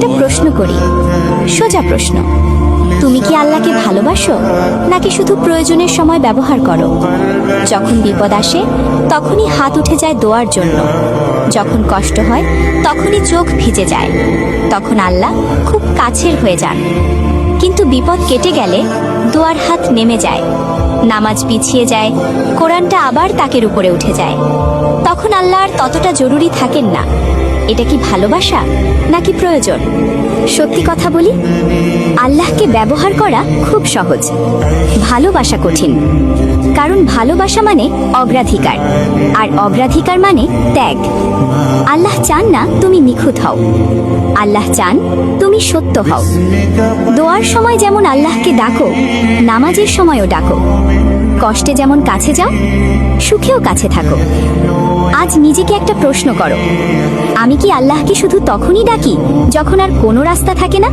একটা প্রশ্ন করি, সোজা প্রশ্ন। তুমি কি আল্লাহকে ভালোবাসো, নাকি শুধু প্রয়োজনের সময় ব্যবহার করো? যখন বিপদ আসে তখনই হাত উঠে যায় দোয়ার জন্য, যখন কষ্ট হয় তখনই চোখ ভিজে যায়, তখন আল্লাহ খুব কাছের হয়ে যান। কিন্তু বিপদ কেটে গেলে দোয়ার হাত নেমে যায়, নামাজ পিছিয়ে যায়, কোরআনটা আবার তাকের উপরে উঠে যায়। তখন আল্লাহ আর ততটা জরুরি থাকেন না। এটা কি ভালোবাসা নাকি প্রয়োজন? সত্যি কথা বলি, আল্লাহকে ব্যবহার করা খুব সহজ, ভালোবাসা কঠিন। কারণ ভালোবাসা মানে অগ্রাধিকার, আর অগ্রাধিকার মানে ত্যাগ। আল্লাহ চান না তুমি নিখুঁত হও, আল্লাহ চান তুমি সত্য হও। দোয়ার সময় যেমন আল্লাহকে ডাকো, নামাজের সময়ও ডাকো। কষ্টে যেমন কাছে যাও, সুখেও কাছে থাকো। আজ নিজেকে একটা প্রশ্ন করো, আমি কি আল্লাহকে শুধু তখনই ডাকি যখন আর কোনো রাস্তা থাকে না?